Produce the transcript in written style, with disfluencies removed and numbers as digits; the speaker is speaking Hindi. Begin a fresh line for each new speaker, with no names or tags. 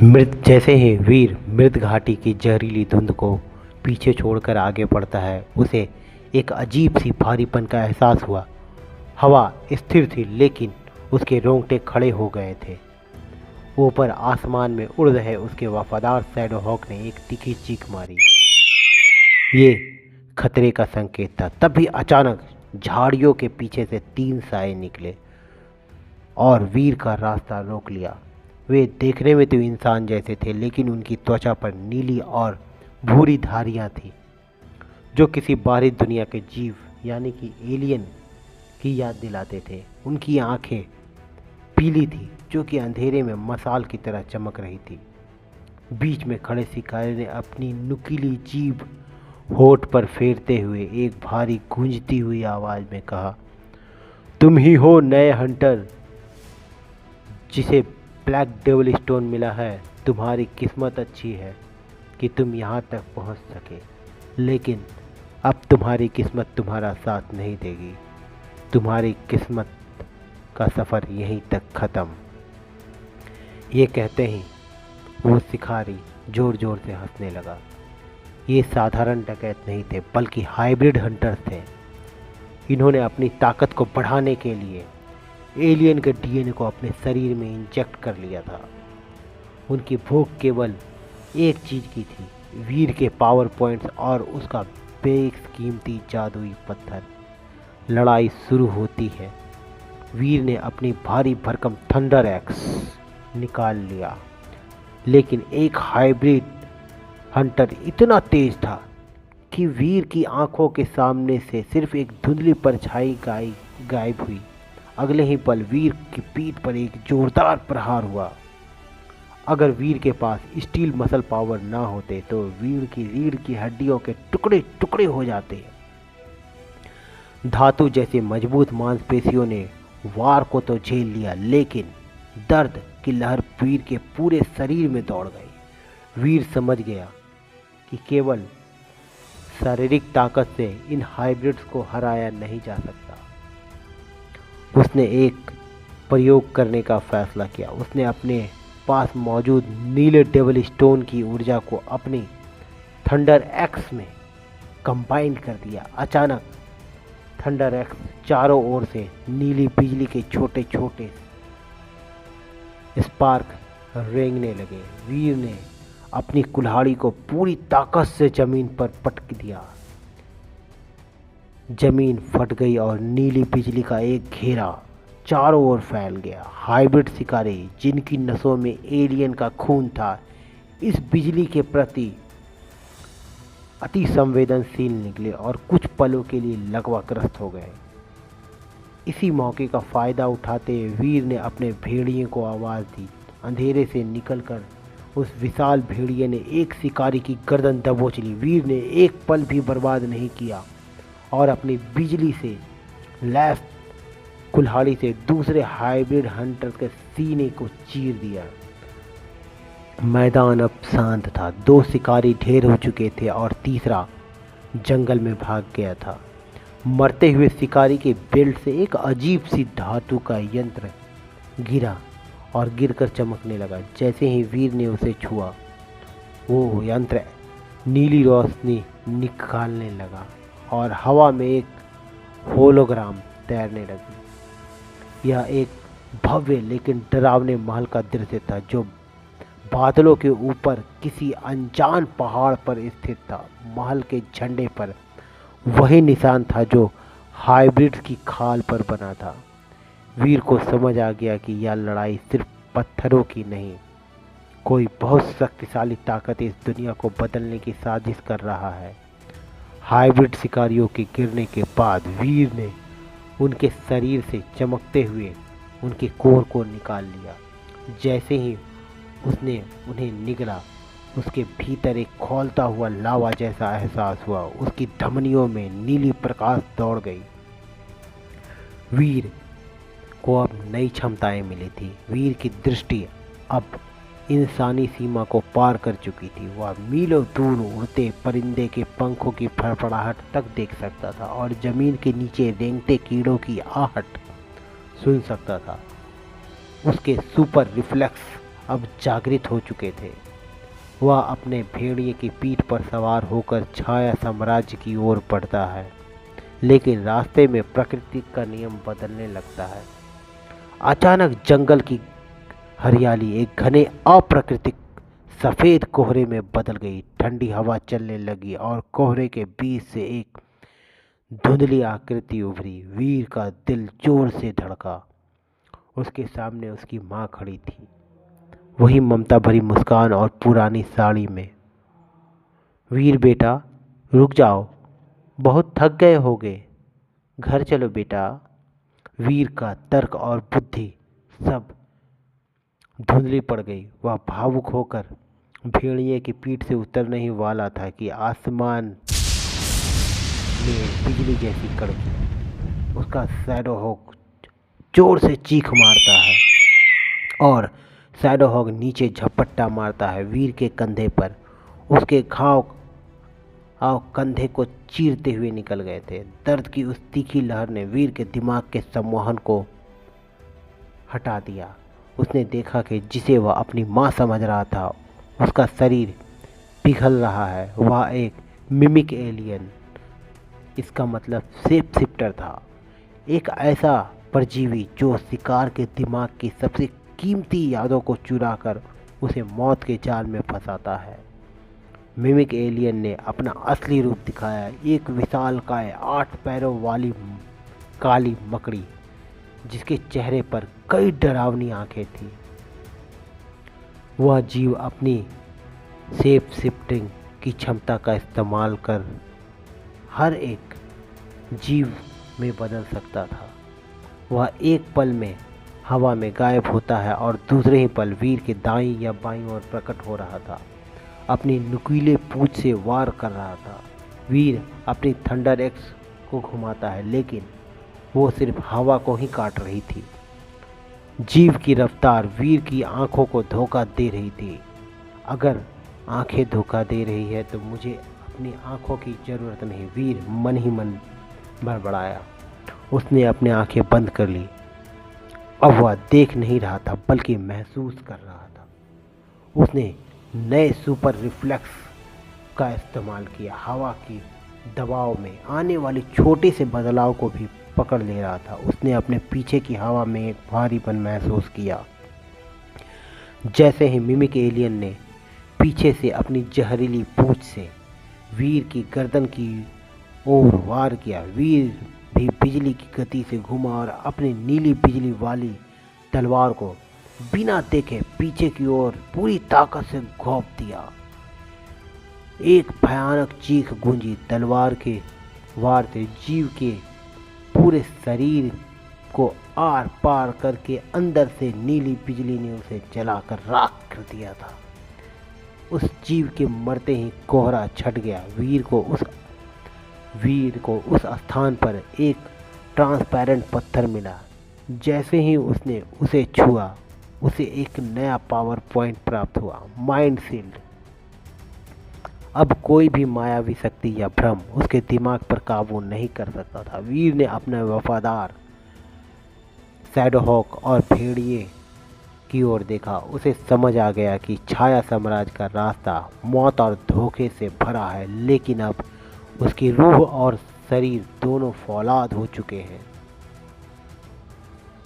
जैसे ही वीर मृत घाटी की जहरीली धुंध को पीछे छोड़कर आगे बढ़ता है, उसे एक अजीब सी भारीपन का एहसास हुआ। हवा स्थिर थी, लेकिन उसके रोंगटे खड़े हो गए थे। ऊपर आसमान में उड़ रहे उसके वफादार शैडो हॉक ने एक तीखी चीख मारी। ये खतरे का संकेत था। तभी अचानक झाड़ियों के पीछे से 3 साए निकले और वीर का रास्ता रोक लिया। वे देखने में तो इंसान जैसे थे, लेकिन उनकी त्वचा पर नीली और भूरी धारियां थीं, जो किसी बाहरी दुनिया के जीव यानी कि एलियन की याद दिलाते थे। उनकी आंखें पीली थी, जो कि अंधेरे में मसाल की तरह चमक रही थी। बीच में खड़े शिकारी ने अपनी नुकीली जीभ होठ पर फेरते हुए एक भारी गूंजती हुई आवाज में कहा, तुम ही हो नए हंटर जिसे ब्लैक डेविल स्टोन मिला है। तुम्हारी किस्मत अच्छी है कि तुम यहाँ तक पहुँच सके, लेकिन अब तुम्हारी किस्मत तुम्हारा साथ नहीं देगी। तुम्हारी किस्मत का सफ़र यहीं तक ख़त्म। ये कहते ही वो शिकारी ज़ोर ज़ोर से हंसने लगा। ये साधारण डकैत नहीं थे, बल्कि हाइब्रिड हंटर्स थे। इन्होंने अपनी ताकत को बढ़ाने के लिए एलियन के डीएनए को अपने शरीर में इंजेक्ट कर लिया था। उनकी भूख केवल एक चीज़ की थी, वीर के पावर पॉइंट्स और उसका बेकीमती जादुई पत्थर। लड़ाई शुरू होती है। वीर ने अपनी भारी भरकम थंडर एक्स निकाल लिया, लेकिन एक हाइब्रिड हंटर इतना तेज था कि वीर की आंखों के सामने से सिर्फ एक धुंधली परछाई गायब हुई। अगले ही पल वीर की पीठ पर एक जोरदार प्रहार हुआ। अगर वीर के पास स्टील मसल पावर ना होते तो वीर की रीढ़ की हड्डियों के टुकड़े टुकड़े हो जाते। धातु जैसे मजबूत मांसपेशियों ने वार को तो झेल लिया, लेकिन दर्द की लहर वीर के पूरे शरीर में दौड़ गई। वीर समझ गया कि केवल शारीरिक ताकत से इन हाइब्रिड्स को हराया नहीं जा सकता। उसने एक प्रयोग करने का फैसला किया। उसने अपने पास मौजूद नीले डेविल स्टोन की ऊर्जा को अपनी थंडर एक्स में कंबाइन कर दिया। अचानक थंडर एक्स चारों ओर से नीली बिजली के छोटे छोटे स्पार्क रेंगने लगे। वीर ने अपनी कुल्हाड़ी को पूरी ताकत से जमीन पर पटक दिया। जमीन फट गई और नीली बिजली का एक घेरा चारों ओर फैल गया। हाइब्रिड शिकारी, जिनकी नसों में एलियन का खून था, इस बिजली के प्रति अति संवेदनशील निकले और कुछ पलों के लिए लकवाग्रस्त हो गए। इसी मौके का फ़ायदा उठाते हुए वीर ने अपने भेड़िए को आवाज़ दी। अंधेरे से निकलकर उस विशाल भेड़िए ने एक शिकारी की गर्दन दबोच ली। वीर ने एक पल भी बर्बाद नहीं किया और अपनी बिजली से लैस कुल्हाड़ी से दूसरे हाइब्रिड हंटर के सीने को चीर दिया। मैदान अब शांत था। 2 शिकारी ढेर हो चुके थे और तीसरा जंगल में भाग गया था। मरते हुए शिकारी के बेल्ट से एक अजीब सी धातु का यंत्र गिरा और गिरकर चमकने लगा। जैसे ही वीर ने उसे छुआ, वो यंत्र नीली रोशनी निकालने लगा और हवा में एक होलोग्राम तैरने लगी। यह एक भव्य लेकिन डरावने महल का दृश्य था, जो बादलों के ऊपर किसी अनजान पहाड़ पर स्थित था। महल के झंडे पर वही निशान था जो हाइब्रिड की खाल पर बना था। वीर को समझ आ गया कि यह लड़ाई सिर्फ पत्थरों की नहीं, कोई बहुत शक्तिशाली ताकत इस दुनिया को बदलने की साजिश कर रहा है। हाइब्रिड शिकारियों के गिरने के बाद वीर ने उनके शरीर से चमकते हुए उनके कोर को निकाल लिया। जैसे ही उसने उन्हें निगला, उसके भीतर एक खौलता हुआ लावा जैसा एहसास हुआ। उसकी धमनियों में नीली प्रकाश दौड़ गई। वीर को अब नई क्षमताएं मिली थी। वीर की दृष्टि अब इंसानी सीमा को पार कर चुकी थी। वह मीलों दूर उड़ते परिंदे के पंखों की फड़फड़ाहट तक देख सकता था और ज़मीन के नीचे रेंगते कीड़ों की आहट सुन सकता था। उसके सुपर रिफ्लेक्स अब जागृत हो चुके थे। वह अपने भेड़िए की पीठ पर सवार होकर छाया साम्राज्य की ओर बढ़ता है, लेकिन रास्ते में प्रकृति का नियम बदलने लगता है। अचानक जंगल की हरियाली एक घने अप्राकृतिक सफ़ेद कोहरे में बदल गई। ठंडी हवा चलने लगी और कोहरे के बीच से एक धुंधली आकृति उभरी। वीर का दिल जोर से धड़का। उसके सामने उसकी माँ खड़ी थी, वही ममता भरी मुस्कान और पुरानी साड़ी में। वीर बेटा, रुक जाओ, बहुत थक गए होगे, घर चलो बेटा। वीर का तर्क और बुद्धि सब धुंधली पड़ गई। वह भावुक होकर भेड़िए की पीठ से उतरने ही वाला था कि आसमान में बिजली जैसी कड़की। उसका शैडो हॉग जोर से चीख मारता है और शैडो हॉग नीचे झपट्टा मारता है वीर के कंधे पर। उसके घाव कंधे को चीरते हुए निकल गए थे। दर्द की उस तीखी लहर ने वीर के दिमाग के सम्मोहन को हटा दिया। उसने देखा कि जिसे वह अपनी माँ समझ रहा था, उसका शरीर पिघल रहा है। वह एक मिमिक एलियन, इसका मतलब शेप शिफ्टर था। एक ऐसा परजीवी जो शिकार के दिमाग की सबसे कीमती यादों को चुराकर उसे मौत के जाल में फंसाता है। मिमिक एलियन ने अपना असली रूप दिखाया, एक विशालकाय 8 पैरों वाली काली मकड़ी, जिसके चेहरे पर कई डरावनी आंखें थीं। वह जीव अपनी शेप शिफ्टिंग की क्षमता का इस्तेमाल कर हर एक जीव में बदल सकता था। वह एक पल में हवा में गायब होता है और दूसरे ही पल वीर के दाईं या बाईं ओर प्रकट हो रहा था। अपनी नुकीले पूंछ से वार कर रहा था। वीर अपनी थंडर एक्स को घुमाता है, लेकिन वो सिर्फ हवा को ही काट रही थी। जीव की रफ्तार वीर की आंखों को धोखा दे रही थी। अगर आंखें धोखा दे रही है तो मुझे अपनी आंखों की ज़रूरत नहीं, वीर मन ही मन बड़बड़ाया। उसने अपनी आंखें बंद कर ली। अब वह देख नहीं रहा था, बल्कि महसूस कर रहा था। उसने नए सुपर रिफ्लेक्स का इस्तेमाल किया। हवा की दबाव में आने वाली छोटे से बदलाव को भी पकड़ ले रहा था। उसने अपने पीछे की हवा में एक भारीपन महसूस किया। जैसे ही मिमिक एलियन ने पीछे से अपनी जहरीली पूंछ से वीर की गर्दन की ओर वार किया, वीर भी बिजली की गति से घूमा और अपनी नीली बिजली वाली तलवार को बिना देखे पीछे की ओर पूरी ताकत से घोंप दिया। एक भयानक चीख गूंजी। तलवार के वार से जीव के पूरे शरीर को आर पार करके अंदर से नीली बिजली ने उसे जलाकर राख कर दिया था। उस जीव के मरते ही कोहरा छट गया। वीर को उस स्थान पर एक ट्रांसपेरेंट पत्थर मिला। जैसे ही उसने उसे छुआ, उसे एक नया पावर पॉइंट प्राप्त हुआ, माइंड शील्ड। अब कोई भी मायावी शक्ति या भ्रम उसके दिमाग पर काबू नहीं कर सकता था। वीर ने अपने वफादार शैडोहॉक और भेड़िए की ओर देखा। उसे समझ आ गया कि छाया साम्राज्य का रास्ता मौत और धोखे से भरा है, लेकिन अब उसकी रूह और शरीर दोनों फौलाद हो चुके हैं।